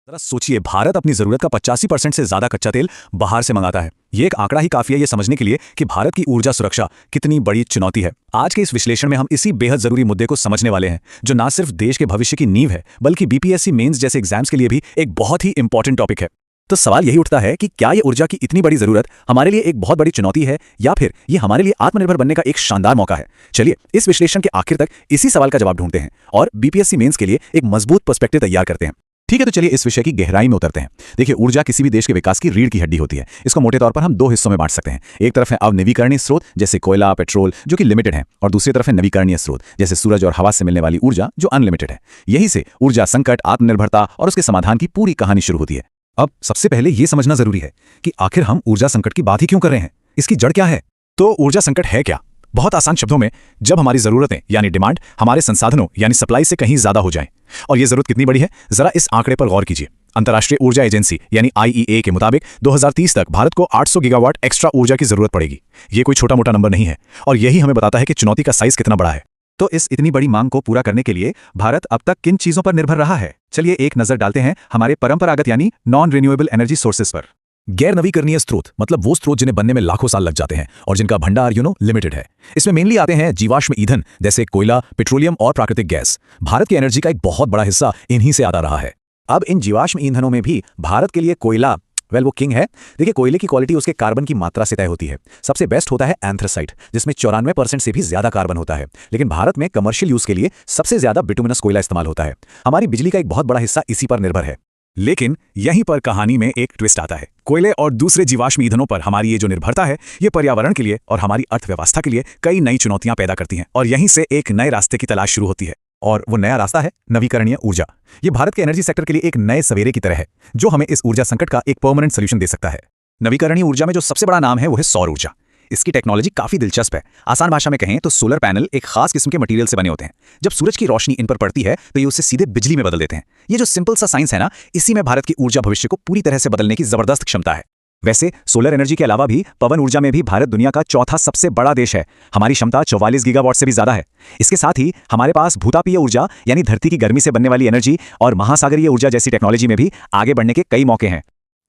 जरा सोचिए, भारत अपनी जरूरत का 85% से ज्यादा कच्चा तेल बाहर से मंगाता है। ये एक आंकड़ा ही काफी है ये समझने के लिए कि भारत की ऊर्जा सुरक्षा कितनी बड़ी चुनौती है। आज के इस विश्लेषण में हम इसी बेहद जरूरी मुद्दे को समझने वाले हैं, जो न सिर्फ देश के भविष्य की नींव है, बल्कि बीपीएससी मेंस जैसे एग्जाम्स के लिए भी एक बहुत ही इंपॉर्टेंट टॉपिक है। तो सवाल यही उठता है कि क्या ये ऊर्जा की इतनी बड़ी जरूरत हमारे लिए एक बहुत बड़ी चुनौती है, या फिर ये हमारे लिए आत्मनिर्भर बनने का एक शानदार मौका है। चलिए इस विश्लेषण के आखिर तक इसी सवाल का जवाब ढूंढते हैं और बीपीएससी मेंस के लिए एक मजबूत पर्सपेक्टिव तैयार करते हैं। ठीक है, तो चलिए इस विषय की गहराई में उतरते हैं। देखिए, ऊर्जा किसी भी देश के विकास की रीढ़ की हड्डी होती है। इसको मोटे तौर पर हम दो हिस्सों में बांट सकते हैं। एक तरफ है अवनवीकरणीय स्रोत जैसे कोयला, पेट्रोल, जो कि लिमिटेड है, और दूसरी तरफ है नवीकरणीय स्रोत जैसे सूरज और हवा से मिलने वाली ऊर्जा, जो अनलिमिटेड है। यही से ऊर्जा संकट, आत्मनिर्भरता और उसके समाधान की पूरी कहानी शुरू होती है। अब सबसे पहले यह समझना जरूरी है कि आखिर हम ऊर्जा संकट की बात ही क्यों कर रहे हैं, इसकी जड़ क्या है। तो ऊर्जा संकट है क्या? बहुत आसान शब्दों में, जब हमारी जरूरतें यानी डिमांड हमारे संसाधनों यानी सप्लाई से कहीं ज्यादा हो जाए। और यह जरूरत कितनी बड़ी है, जरा इस आंकड़े पर गौर कीजिए। अंतर्राष्ट्रीय ऊर्जा एजेंसी यानी आईईए के मुताबिक 2030 तक भारत को 800 गीगावाट एक्स्ट्रा ऊर्जा की जरूरत पड़ेगी। यह कोई छोटा मोटा नंबर नहीं है, और यही हमें बताता है कि चुनौती का साइज कितना बड़ा है। तो इस इतनी बड़ी मांग को पूरा करने के लिए भारत अब तक किन चीजों पर निर्भर रहा है, चलिए एक नजर डालते हैं हमारे परंपरागत यानी नॉन रिन्यूएबल एनर्जी सोर्सेज पर। गैर नवीकरणीय स्रोत मतलब वो स्रोत जिन्हें बनने में लाखों साल लग जाते हैं और जिनका भंडार लिमिटेड है। इसमें मेनली आते हैं जीवाश्म ईंधन जैसे कोयला, पेट्रोलियम और प्राकृतिक गैस। भारत की एनर्जी का एक बहुत बड़ा हिस्सा इन्हीं से आता रहा है। अब इन जीवाश्म ईंधनों में भी भारत के लिए कोयला वो किंग है। देखिए, कोयले की क्वालिटी उसके कार्बन की मात्रा से तय होती है। सबसे बेस्ट होता है एंथ्रासाइट, जिसमें 94% से भी ज्यादा कार्बन होता है। लेकिन भारत में कमर्शियल यूज के लिए सबसे ज्यादा बिटुमिनस कोयला इस्तेमाल होता है। हमारी बिजली का एक बहुत बड़ा हिस्सा इसी पर निर्भर है। लेकिन यहीं पर कहानी में एक ट्विस्ट आता है। कोयले और दूसरे जीवाश्म ईंधनों पर हमारी ये जो निर्भरता है, ये पर्यावरण के लिए और हमारी अर्थव्यवस्था के लिए कई नई चुनौतियां पैदा करती हैं। और यहीं से एक नए रास्ते की तलाश शुरू होती है, और वो नया रास्ता है नवीकरणीय ऊर्जा। ये भारत के एनर्जी सेक्टर के लिए एक नए सवेरे की तरह है, जो हमें इस ऊर्जा संकट का एक परमानेंट सोल्यूशन दे सकता है। नवीकरणीय ऊर्जा में जो सबसे बड़ा नाम है वो है सौर ऊर्जा। इसकी टेक्नोलॉजी काफी दिलचस्प है। आसान भाषा में कहें तो सोलर पैनल एक खास किस्म के मटेरियल से बने होते हैं। जब सूरज की रोशनी इन पर पड़ती है तो ये उसे सीधे बिजली में बदल देते हैं। ये जो सिंपल सा साइंस है ना, इसी में भारत की ऊर्जा भविष्य को पूरी तरह से बदलने की जबरदस्त क्षमता है। वैसे सोलर एनर्जी के अलावा भी पवन ऊर्जा में भी भारत दुनिया का चौथा सबसे बड़ा देश है। हमारी क्षमता 44 गीगावाट से भी ज्यादा है। इसके साथ ही हमारे पास भूतापीय ऊर्जा यानी धरती की गर्मी से बनने वाली एनर्जी और महासागरीय ऊर्जा जैसी टेक्नोलॉजी में भी आगे बढ़ने के कई मौके हैं।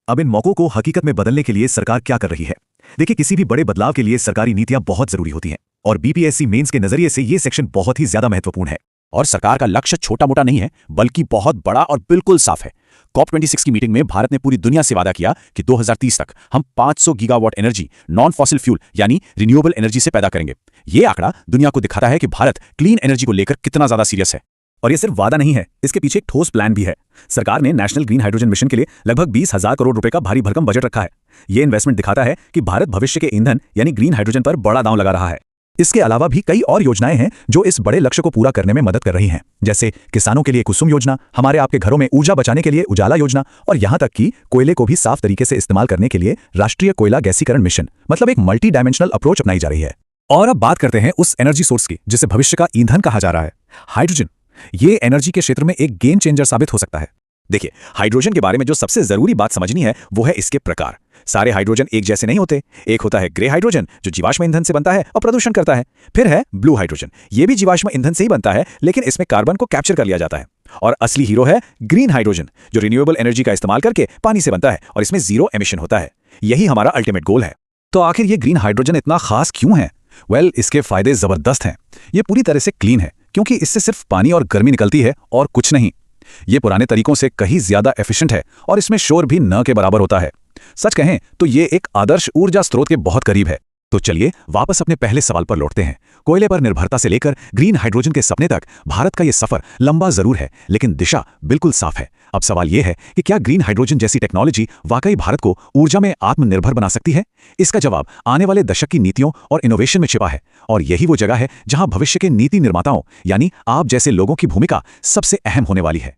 अब इन मौकों को हकीकत में बदलने के लिए सरकार क्या कर रही है? देखिए, किसी भी बड़े बदलाव के लिए सरकारी नीतियां बहुत जरूरी होती हैं, और बीपीएससी मेंस के नजरिए से ये सेक्शन बहुत ही ज्यादा महत्वपूर्ण है। और सरकार का लक्ष्य छोटा मोटा नहीं है, बल्कि बहुत बड़ा और बिल्कुल साफ है। COP26 की मीटिंग में भारत ने पूरी दुनिया से वादा किया कि 2030 तक हम 500 gigawatt energy non fossil fuel यानी रिन्यूएबल एनर्जी से पैदा करेंगे। ये आंकड़ा दुनिया को दिखाता है कि भारत क्लीन एनर्जी को लेकर कितना ज्यादा सीरियस है। और ये सिर्फ वादा नहीं है, इसके पीछे एक ठोस प्लान भी है। सरकार ने नेशनल ग्रीन हाइड्रोजन मिशन के लिए लगभग 20,000 करोड़ रुपए का भारी भरकम बजट रखा है। ये इन्वेस्टमेंट दिखाता है कि भारत भविष्य के ईंधन यानी ग्रीन हाइड्रोजन पर बड़ा दांव लगा रहा है। इसके अलावा भी कई और योजनाएं हैं जो इस बड़े लक्ष्य को पूरा करने में मदद कर रही हैं, जैसे किसानों के लिए कुसुम योजना, हमारे आपके घरों में ऊर्जा बचाने के लिए उजाला योजना, और यहां तक कि कोयले को भी साफ तरीके से इस्तेमाल करने के लिए राष्ट्रीय कोयला गैसीकरण मिशन। मतलब एक मल्टी डायमेंशनल अप्रोच अपनाई जा रही है। और अब बात करते हैं उस एनर्जी सोर्स की जिसे भविष्य का ईंधन कहा जा रहा है, हाइड्रोजन। ये एनर्जी के क्षेत्र में एक गेम चेंजर साबित हो सकता है। देखिए, हाइड्रोजन के बारे में जो सबसे जरूरी बात समझनी है वो है इसके प्रकार। सारे हाइड्रोजन एक जैसे नहीं होते। एक होता है ग्रे हाइड्रोजन, जो जीवाश्म ईंधन से बनता है और प्रदूषण करता है। फिर है ब्लू हाइड्रोजन, ये भी जीवाश्म ईंधन से ही बनता है, लेकिन इसमें कार्बन को कैप्चर कर लिया जाता है। और असली हीरो है ग्रीन हाइड्रोजन, जो रिन्यूएबल एनर्जी का इस्तेमाल करके पानी से बनता है और इसमें जीरो एमिशन होता है। यही हमारा अल्टीमेट गोल है। तो आखिर ये ग्रीन हाइड्रोजन इतना खास क्यों है? इसके फायदे जबरदस्त हैं। ये पूरी तरह से क्लीन है, क्योंकि इससे सिर्फ पानी और गर्मी निकलती है और कुछ नहीं। ये पुराने तरीकों से कहीं ज्यादा एफिशिएंट है, और इसमें शोर भी न के बराबर होता है। सच कहें तो ये एक आदर्श ऊर्जा स्रोत के बहुत करीब है। तो चलिए वापस अपने पहले सवाल पर लौटते हैं। कोयले पर निर्भरता से लेकर ग्रीन हाइड्रोजन के सपने तक भारत का यह सफर लंबा जरूर है, लेकिन दिशा बिल्कुल साफ है। अब सवाल यह है कि क्या ग्रीन हाइड्रोजन जैसी टेक्नोलॉजी वाकई भारत को ऊर्जा में आत्मनिर्भर बना सकती है? इसका जवाब आने वाले दशक की नीतियों और इनोवेशन में छिपा है, और यही वो जगह है जहां भविष्य के नीति निर्माताओं यानी आप जैसे लोगों की भूमिका सबसे अहम होने वाली है।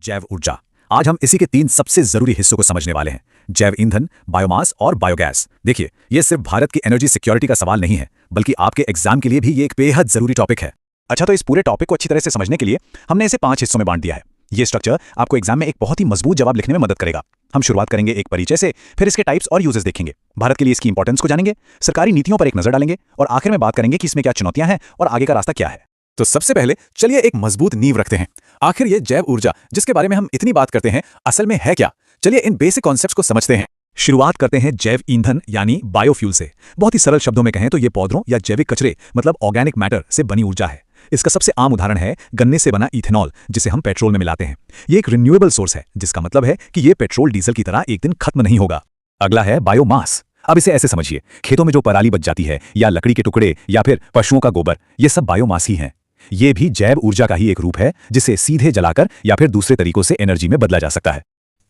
जैव ऊर्जा। आज हम इसी के 3 सबसे जरूरी हिस्सों को समझने वाले हैं, जैव ईंधन, बायोमास और बायोगैस। देखिए, यह सिर्फ भारत की एनर्जी सिक्योरिटी का सवाल नहीं है, बल्कि आपके एग्जाम के लिए भी ये एक बेहद जरूरी टॉपिक है। अच्छा, तो इस पूरे टॉपिक को अच्छी तरह से समझने के लिए हमने इसे 5 हिस्सों में बांट दिया है। ये स्ट्रक्चर आपको एग्जाम में एक बहुत ही मजबूत जवाब लिखने में मदद करेगा। हम शुरुआत करेंगे एक परिचय से, फिर इसके टाइप्स और यूजेस देखेंगे, भारत के लिए इसकी इंपॉर्टेंस को जानेंगे, सरकारी नीतियों पर एक नजर डालेंगे, और आखिर में बात करेंगे कि इसमें क्या चुनौतियां हैं और आगे का रास्ता क्या है। तो सबसे पहले चलिए एक मजबूत नींव रखते हैं। आखिर ये जैव ऊर्जा जिसके बारे में हम इतनी बात करते हैं असल में है क्या? चलिए इन बेसिक कॉन्सेप्ट्स को समझते हैं। शुरुआत करते हैं जैव ईंधन यानी बायोफ्यूल से। बहुत ही सरल शब्दों में कहें तो ये पौधों या जैविक कचरे मतलब ऑर्गेनिक मैटर से बनी ऊर्जा है। इसका सबसे आम उदाहरण है गन्ने से बना इथेनॉल, जिसे हम पेट्रोल में मिलाते हैं। ये एक रिन्यूएबल सोर्स है, जिसका मतलब है कि ये पेट्रोल डीजल की तरह एक दिन खत्म नहीं होगा। अगला है बायोमास। अब इसे ऐसे समझिए, खेतों में जो पराली बच जाती है या लकड़ी के टुकड़े या फिर पशुओं का गोबर, ये सब बायोमास ही हैं। ये भी जैव ऊर्जा का ही एक रूप है, जिसे सीधे जलाकर या फिर दूसरे तरीकों से एनर्जी में बदला जा सकता है।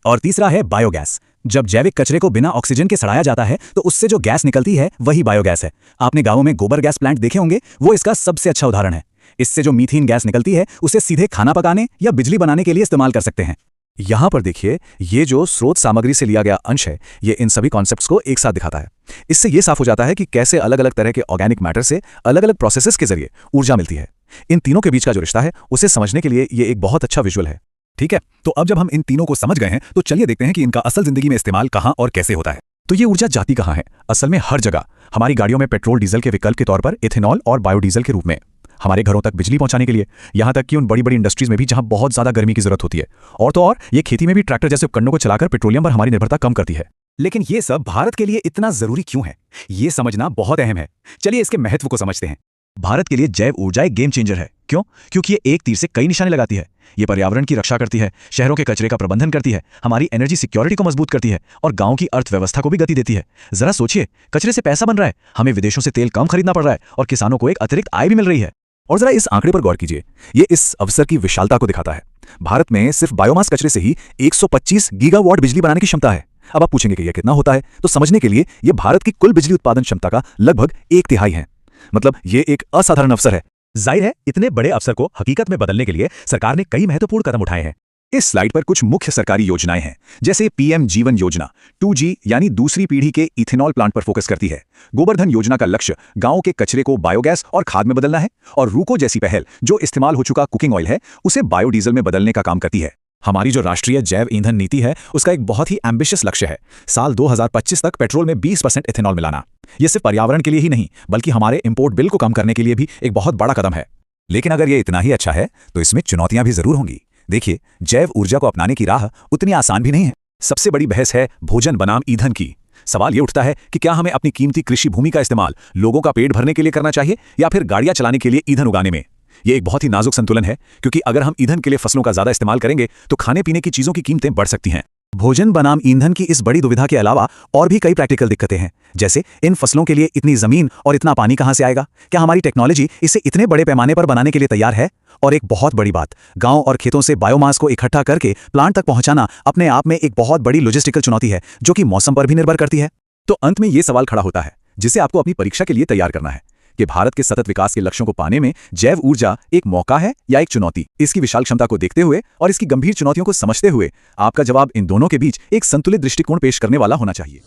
और तीसरा है बायोगैस। जब जैविक कचरे को बिना ऑक्सीजन के सड़ाया जाता है तो उससे जो गैस निकलती है वही बायोगैस है। आपने गांवों में गोबर गैस प्लांट देखे होंगे, वो इसका सबसे अच्छा उदाहरण है। इससे जो मीथेन गैस निकलती है उसे सीधे खाना पकाने या बिजली बनाने के लिए इस्तेमाल कर सकते हैं। यहां पर देखिए, ये जो स्रोत सामग्री से लिया गया अंश है, ये इन सभी कॉन्सेप्ट्स को एक साथ दिखाता है। इससे ये साफ हो जाता है कि कैसे अलग अलग तरह के ऑर्गेनिक मैटर से अलग अलग प्रोसेसेस के जरिए ऊर्जा मिलती है। इन तीनों के बीच का जो रिश्ता है उसे समझने के लिए ये एक बहुत अच्छा विजुअल है। ठीक है, तो अब जब हम इन तीनों को समझ गए हैं तो चलिए देखते हैं कि इनका असल जिंदगी में इस्तेमाल कहां और कैसे होता है। तो ये ऊर्जा जाती कहां है? असल में हर जगह। हमारी गाड़ियों में पेट्रोल डीजल के विकल्प के तौर पर इथेनॉल और बायोडीजल के रूप में, हमारे घरों तक बिजली पहुंचाने के लिए, यहां तक कि उन बड़ी बड़ी इंडस्ट्रीज में भी जहां बहुत ज्यादा गर्मी की जरूरत होती है। और तो और ये खेती में भी ट्रैक्टर जैसे उपकरणों को चलाकर पेट्रोलियम पर हमारी निर्भरता कम करती है। लेकिन ये सब भारत के लिए इतना जरूरी क्यों है, ये समझना बहुत अहम है। चलिए इसके महत्व को समझते हैं। भारत के लिए जैव ऊर्जा एक गेम चेंजर है। क्यों? क्योंकि ये एक तीर से कई निशाने लगाती है। ये पर्यावरण की रक्षा करती है, शहरों के कचरे का प्रबंधन करती है, हमारी एनर्जी सिक्योरिटी को मजबूत करती है और गांव की अर्थव्यवस्था को भी गति देती है। जरा सोचिए, कचरे से पैसा बन रहा है, हमें विदेशों से तेल कम खरीदना पड़ रहा है और किसानों को एक अतिरिक्त आय भी मिल रही है। और जरा इस आंकड़े पर गौर कीजिए, ये इस अवसर की विशालता को दिखाता है। भारत में सिर्फ बायोमास कचरे से ही 125 गीगावाट बिजली बनाने की क्षमता है। अब आप पूछेंगे कि यह कितना होता है, तो समझने के लिए ये भारत की कुल बिजली उत्पादन क्षमता का लगभग 1/3 है। मतलब ये एक असाधारण अवसर है। जाहिर है, इतने बड़े अवसर को हकीकत में बदलने के लिए सरकार ने कई महत्वपूर्ण कदम उठाए हैं। इस स्लाइड पर कुछ मुख्य सरकारी योजनाएं हैं, जैसे पीएम जीवन योजना 2G यानी दूसरी पीढ़ी के इथेनॉल प्लांट पर फोकस करती है। गोवर्धन योजना का लक्ष्य गांव के कचरे को बायोगैस और खाद में बदलना है। और रूको जैसी पहल जो इस्तेमाल हो चुका कुकिंग ऑयल है उसे बायोडीजल में बदलने का काम करती है। हमारी जो राष्ट्रीय जैव ईंधन नीति है उसका एक बहुत ही एम्बिशियस लक्ष्य है, साल 2025 तक पेट्रोल में 20% इथेनॉल मिलाना। यह सिर्फ पर्यावरण के लिए ही नहीं बल्कि हमारे इंपोर्ट बिल को कम करने के लिए भी एक बहुत बड़ा कदम है। लेकिन अगर ये इतना ही अच्छा है तो इसमें चुनौतियां भी जरूर होंगी। देखिए, जैव ऊर्जा को अपनाने की राह उतनी आसान भी नहीं है। सबसे बड़ी बहस है भोजन बनाम ईंधन की। सवाल ये उठता है कि क्या हमें अपनी कीमती कृषि भूमि का इस्तेमाल लोगों का पेट भरने के लिए करना चाहिए या फिर गाड़ियां चलाने के लिए ईंधन उगाने में। ये एक बहुत ही नाजुक संतुलन है, क्योंकि अगर हम ईंधन के लिए फसलों का ज्यादा इस्तेमाल करेंगे तो खाने पीने की चीजों की कीमतें बढ़ सकती हैं। भोजन बनाम ईंधन की इस बड़ी दुविधा के अलावा और भी कई प्रैक्टिकल दिक्कतें हैं, जैसे इन फसलों के लिए इतनी जमीन और इतना पानी कहां से आएगा? क्या हमारी टेक्नोलॉजी इसे इतने बड़े पैमाने पर बनाने के लिए तैयार है? और एक बहुत बड़ी बात, गांव और खेतों से बायोमास को इकट्ठा करके प्लांट तक पहुंचाना अपने आप में एक बहुत बड़ी लॉजिस्टिकल चुनौती है, जो कि मौसम पर भी निर्भर करती है। तो अंत में ये सवाल खड़ा होता है, जिसे आपको अपनी परीक्षा के लिए तैयार करना है, कि भारत के सतत विकास के लक्ष्यों को पाने में जैव ऊर्जा एक मौका है या एक चुनौती। इसकी विशाल क्षमता को देखते हुए और इसकी गंभीर चुनौतियों को समझते हुए आपका जवाब इन दोनों के बीच एक संतुलित दृष्टिकोण पेश करने वाला होना चाहिए।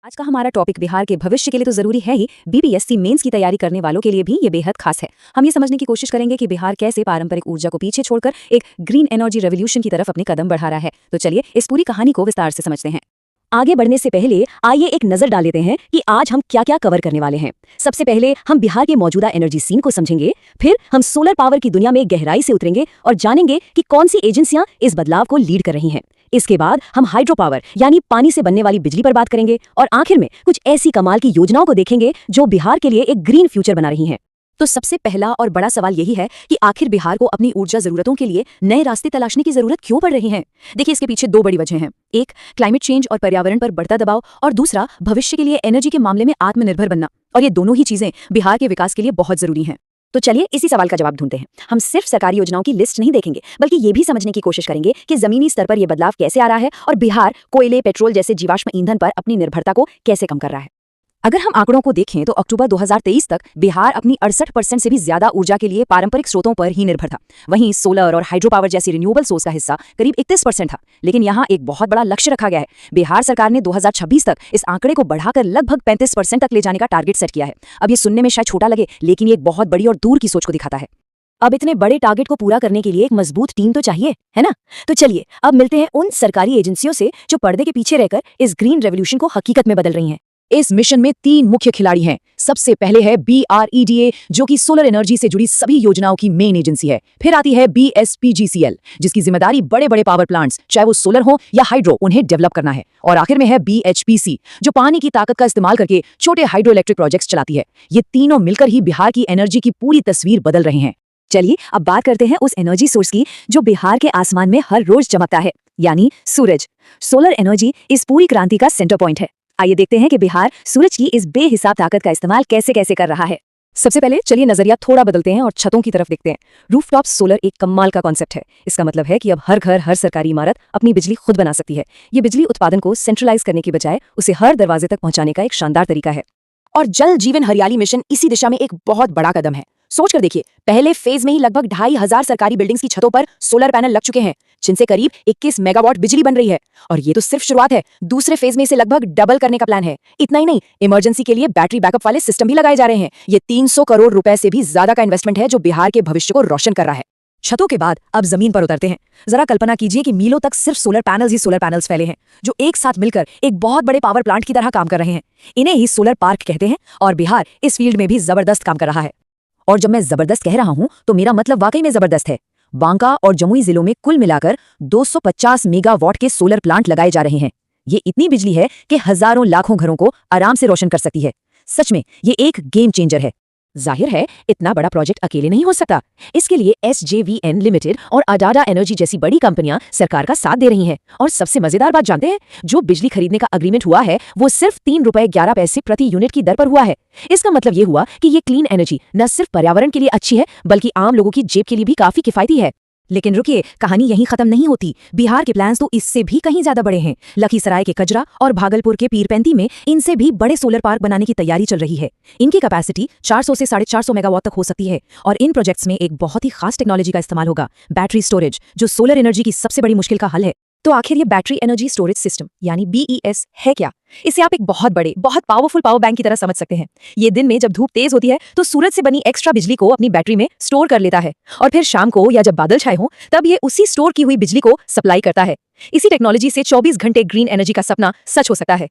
आज का हमारा टॉपिक बिहार के भविष्य के लिए तो जरूरी है ही, बीपीएससी मेंस की तैयारी करने वालों के लिए भी ये बेहद खास है। हम ये समझने की कोशिश करेंगे कि बिहार कैसे पारंपरिक ऊर्जा को पीछे छोड़कर एक ग्रीन एनर्जी रेवोल्यूशन की तरफ अपने कदम बढ़ा रहा है। तो चलिए इस पूरी कहानी को विस्तार से समझते हैं। आगे बढ़ने से पहले आइए एक नजर डाल लेते हैं कि आज हम क्या क्या कवर करने वाले हैं। सबसे पहले हम बिहार के मौजूदा एनर्जी सीन को समझेंगे, फिर हम सोलर पावर की दुनिया में गहराई से उतरेंगे और जानेंगे कि कौन सी एजेंसियां इस बदलाव को लीड कर रही हैं। इसके बाद हम हाइड्रो पावर यानी पानी से बनने वाली बिजली पर बात करेंगे और आखिर में कुछ ऐसी कमाल की योजनाओं को देखेंगे जो बिहार के लिए एक ग्रीन फ्यूचर बना रही हैं। तो सबसे पहला और बड़ा सवाल यही है कि आखिर बिहार को अपनी ऊर्जा जरूरतों के लिए नए रास्ते तलाशने की जरूरत क्यों पड़ रही है। देखिए, इसके पीछे दो बड़ी वजह हैं। एक, क्लाइमेट चेंज और पर्यावरण पर बढ़ता दबाव, और दूसरा, भविष्य के लिए एनर्जी के मामले में आत्मनिर्भर बनना। और ये दोनों ही चीजें बिहार के विकास के लिए बहुत जरूरी हैं। तो चलिए इसी सवाल का जवाब ढूंढते हैं। हम सिर्फ सरकारी योजनाओं की लिस्ट नहीं देखेंगे, बल्कि ये भी समझने की कोशिश करेंगे कि जमीनी स्तर पर यह बदलाव कैसे आ रहा है और बिहार कोयले, पेट्रोल जैसे जीवाश्म ईंधन पर अपनी निर्भरता को कैसे कम कर रहा है। अगर हम आंकड़ों को देखें तो अक्टूबर 2023 तक बिहार अपनी 68% से भी ज्यादा ऊर्जा के लिए पारंपरिक स्रोतों पर ही निर्भर था। वहीं सोलर और हाइड्रो पावर जैसी रिन्यूएबल सोर्स का हिस्सा करीब 31% था। लेकिन यहाँ एक बहुत बड़ा लक्ष्य रखा गया है। बिहार सरकार ने 2026 तक इस आंकड़े को बढ़ाकर लगभग 35% तक ले जाने का टारगेट सेट किया है। अब ये सुनने में शायद छोटा लगे, लेकिन ये एक बहुत बड़ी और दूर की सोच को दिखाता है। अब इतने बड़े टारगेट को पूरा करने के लिए एक मजबूत टीम तो चाहिए, है ना? तो चलिए अब मिलते हैं उन सरकारी एजेंसियों से जो पर्दे के पीछे रहकर इस ग्रीन रेवोल्यूशन को हकीकत में बदल रही हैं। इस मिशन में 3 मुख्य खिलाड़ी हैं। सबसे पहले है BREDA, जो कि सोलर एनर्जी से जुड़ी सभी योजनाओं की मेन एजेंसी है। फिर आती है BSPGCL, जिसकी जिम्मेदारी बड़े बड़े पावर प्लांट्स, चाहे वो सोलर हो या हाइड्रो, उन्हें डेवलप करना है। और आखिर में है BHPC, जो पानी की ताकत का इस्तेमाल करके छोटे हाइड्रो इलेक्ट्रिक प्रोजेक्ट्स चलाती है। ये तीनों मिलकर ही बिहार की एनर्जी की पूरी तस्वीर बदल रहे हैं। चलिए अब बात करते हैं उस एनर्जी सोर्स की जो बिहार के आसमान में हर रोज चमकता है, यानी सूरज। सोलर एनर्जी इस पूरी क्रांति का सेंटर पॉइंट है। आइए देखते हैं कि बिहार सूरज की इस बेहिसाब ताकत का इस्तेमाल कैसे कैसे कर रहा है। सबसे पहले चलिए नजरिया थोड़ा बदलते हैं और छतों की तरफ देखते हैं। रूफटॉप सोलर एक कमाल का कॉन्सेप्ट है। इसका मतलब है कि अब हर घर, हर सरकारी इमारत अपनी बिजली खुद बना सकती है। ये बिजली उत्पादन को सेंट्रलाइज करने की बजाय उसे हर दरवाजे तक पहुंचाने का एक शानदार तरीका है। और जल जीवन हरियाली मिशन इसी दिशा में एक बहुत बड़ा कदम है। सोच कर देखिए, पहले फेज में ही लगभग 2500 सरकारी बिल्डिंग्स की छतों पर सोलर पैनल लग चुके हैं, जिनसे करीब 21 मेगावाट बिजली बन रही है। और ये तो सिर्फ शुरुआत है। दूसरे फेज में इसे लगभग डबल करने का प्लान है। इतना ही नहीं, इमरजेंसी के लिए बैटरी बैकअप वाले सिस्टम भी लगाए जा रहे हैं। ये 300 करोड़ रुपए से भी ज्यादा का इन्वेस्टमेंट है, जो बिहार के भविष्य को रोशन कर रहा है। छतों के बाद अब जमीन पर उतरते हैं। जरा कल्पना कीजिए कि मीलों तक सिर्फ सोलर पैनल्स ही सोलर पैनल्स फैले हैं, जो एक साथ मिलकर एक बहुत बड़े पावर प्लांट की तरह काम कर रहे हैं। इन्हें ही सोलर पार्क कहते हैं और बिहार इस फील्ड में भी जबरदस्त काम कर रहा है। और जब मैं जबरदस्त कह रहा हूं तो मेरा मतलब वाकई में जबरदस्त है। बांका और जमुई जिलों में कुल मिलाकर 250 मेगावाट के सोलर प्लांट लगाए जा रहे हैं। ये इतनी बिजली है कि हजारों लाखों घरों को आराम से रोशन कर सकती है। सच में ये एक गेम चेंजर है। जाहिर है इतना बड़ा प्रोजेक्ट अकेले नहीं हो सकता। इसके लिए SJVN लिमिटेड और अडाडा एनर्जी जैसी बड़ी कंपनियां सरकार का साथ दे रही हैं। और सबसे मजेदार बात जानते हैं, जो बिजली खरीदने का अग्रीमेंट हुआ है वो सिर्फ 3 रुपए 11 पैसे प्रति यूनिट की दर पर हुआ है। इसका मतलब ये हुआ कि ये क्लीन एनर्जी न सिर्फ पर्यावरण के लिए अच्छी है, बल्कि आम लोगों की जेब के लिए भी काफी किफायती है। लेकिन रुकिए, कहानी यहीं खत्म नहीं होती। बिहार के प्लान्स तो इससे भी कहीं ज्यादा बड़े हैं। लखीसराय के कजरा और भागलपुर के पीरपैंती में इनसे भी बड़े सोलर पार्क बनाने की तैयारी चल रही है। इनकी कैपेसिटी 400 से 450 मेगावाट तक हो सकती है। और इन प्रोजेक्ट्स में एक बहुत ही खास टेक्नोलॉजी का इस्तेमाल होगा, बैटरी स्टोरेज, जो सोलर एनर्जी की सबसे बड़ी मुश्किल का हल है। तो आखिर ये बैटरी एनर्जी स्टोरेज सिस्टम यानी BES है क्या? इसे आप एक बहुत बड़े, बहुत पावरफुल पावर बैंक की तरह समझ सकते हैं। ये दिन में जब धूप तेज होती है तो सूरज से बनी एक्स्ट्रा बिजली को अपनी बैटरी में स्टोर कर लेता है, और फिर शाम को या जब बादल छाए हों तब ये उसी स्टोर की हुई बिजली को सप्लाई करता है। इसी टेक्नोलॉजी से 24 घंटे ग्रीन एनर्जी का सपना सच हो सकता है।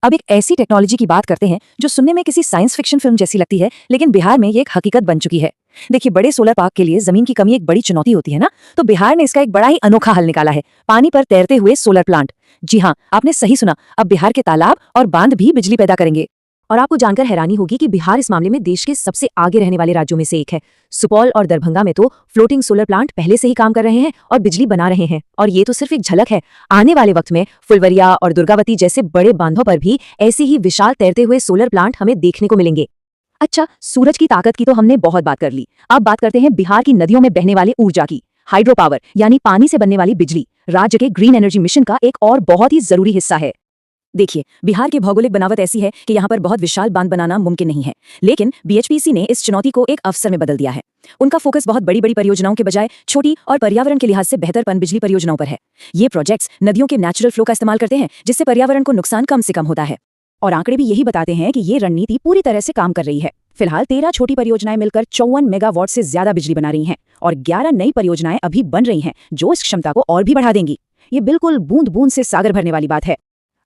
अब एक ऐसी टेक्नोलॉजी की बात करते हैं जो सुनने में किसी साइंस फिक्शन फिल्म जैसी लगती है, लेकिन बिहार में ये एक हकीकत बन चुकी है। देखिए, बड़े सोलर पार्क के लिए जमीन की कमी एक बड़ी चुनौती होती है ना, तो बिहार ने इसका एक बड़ा ही अनोखा हल निकाला है, पानी पर तैरते हुए सोलर प्लांट। जी हाँ, आपने सही सुना, अब बिहार के तालाब और बांध भी बिजली पैदा करेंगे। और आपको जानकर हैरानी होगी कि बिहार इस मामले में देश के सबसे आगे रहने वाले राज्यों में से एक है। सुपौल और दरभंगा में तो फ्लोटिंग सोलर प्लांट पहले से ही काम कर रहे हैं और बिजली बना रहे हैं। और ये तो सिर्फ एक झलक है। आने वाले वक्त में फुलवरिया और दुर्गावती जैसे बड़े बांधों पर भी ऐसे ही विशाल तैरते हुए सोलर प्लांट हमें देखने को मिलेंगे। अच्छा, सूरज की ताकत की तो हमने बहुत बात कर ली। अब बात करते हैं बिहार की नदियों में बहने वाली ऊर्जा की। हाइड्रो पावर यानी पानी से बनने वाली बिजली राज्य के ग्रीन एनर्जी मिशन का एक और बहुत ही जरूरी हिस्सा है। देखिए, बिहार की भौगोलिक बनावट ऐसी है कि यहाँ पर बहुत विशाल बांध बनाना मुमकिन नहीं है, लेकिन BHPC ने इस चुनौती को एक अवसर में बदल दिया है। उनका फोकस बहुत बड़ी बड़ी परियोजनाओं के बजाय छोटी और पर्यावरण के लिहाज से बेहतर पन बिजली परियोजनाओं पर है। ये प्रोजेक्ट्स नदियों के नेचुरल फ्लो का इस्तेमाल करते हैं, जिससे पर्यावरण को नुकसान कम से कम होता है। और आंकड़े भी यही बताते हैं कि ये रणनीति पूरी तरह से काम कर रही है। फिलहाल 13 छोटी परियोजनाएं मिलकर 54 मेगावाट से ज्यादा बिजली बना रही हैं, और 11 नई परियोजनाएं अभी बन रही हैं, जो इस क्षमता को और भी बढ़ा देंगी। ये बिल्कुल बूंद बूंद से सागर भरने वाली बात है।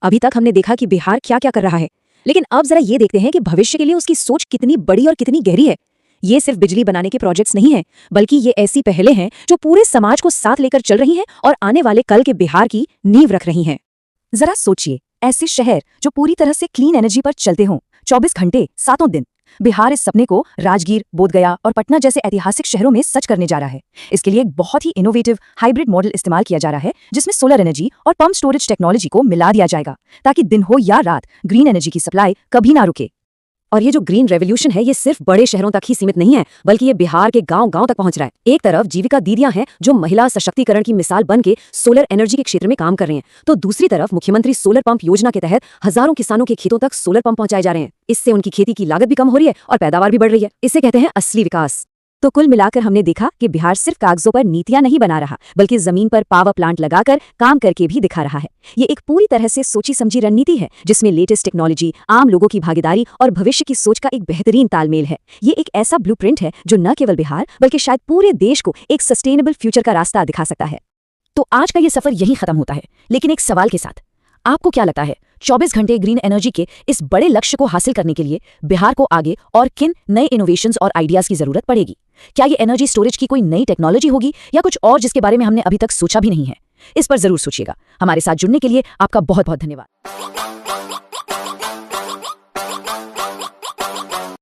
अभी तक हमने देखा कि बिहार क्या क्या कर रहा है, लेकिन अब जरा ये देखते हैं कि भविष्य के लिए उसकी सोच कितनी बड़ी और कितनी गहरी है। ये सिर्फ बिजली बनाने के प्रोजेक्ट्स नहीं हैं, बल्कि ये ऐसी पहलें हैं जो पूरे समाज को साथ लेकर चल रही हैं और आने वाले कल के बिहार की नींव रख रही हैं। जरा सोचिए, ऐसे शहर जो पूरी तरह से क्लीन एनर्जी पर चलते हों, 24 घंटे 7 दिन। बिहार इस सपने को राजगीर, बोधगया और पटना जैसे ऐतिहासिक शहरों में सच करने जा रहा है। इसके लिए एक बहुत ही इनोवेटिव हाइब्रिड मॉडल इस्तेमाल किया जा रहा है, जिसमें सोलर एनर्जी और पंप स्टोरेज टेक्नोलॉजी को मिला दिया जाएगा, ताकि दिन हो या रात ग्रीन एनर्जी की सप्लाई कभी ना रुके। और ये जो ग्रीन रेवोल्यूशन है, ये सिर्फ बड़े शहरों तक ही सीमित नहीं है, बल्कि ये बिहार के गांव-गांव तक पहुंच रहा है। एक तरफ जीविका दीदियां हैं जो महिला सशक्तिकरण की मिसाल बन के सोलर एनर्जी के क्षेत्र में काम कर रहे हैं, तो दूसरी तरफ मुख्यमंत्री सोलर पंप योजना के तहत हजारों किसानों के खेतों तक सोलर पंप पहुंचाए जा रहे हैं। इससे उनकी खेती की लागत भी कम हो रही है और पैदावार भी बढ़ रही है। इसे कहते हैं असली विकास। तो कुल मिलाकर हमने देखा कि बिहार सिर्फ कागजों पर नीतियां नहीं बना रहा, बल्कि जमीन पर पावर प्लांट लगाकर काम करके भी दिखा रहा है। ये एक पूरी तरह से सोची समझी रणनीति है, जिसमें लेटेस्ट टेक्नोलॉजी, आम लोगों की भागीदारी और भविष्य की सोच का एक बेहतरीन तालमेल है। ये एक ऐसा ब्लूप्रिंट है जो न केवल बिहार बल्कि शायद पूरे देश को एक सस्टेनेबल फ्यूचर का रास्ता दिखा सकता है। तो आज का ये सफर यही खत्म होता है, लेकिन एक सवाल के साथ। आपको क्या लगता है, 24 घंटे ग्रीन एनर्जी के इस बड़े लक्ष्य को हासिल करने के लिए बिहार को आगे और किन नए इनोवेशंस और आइडियाज की जरूरत पड़ेगी? क्या ये एनर्जी स्टोरेज की कोई नई टेक्नोलॉजी होगी या कुछ और जिसके बारे में हमने अभी तक सोचा भी नहीं है? इस पर जरूर सोचिएगा। हमारे साथ जुड़ने के लिए आपका बहुत बहुत धन्यवाद।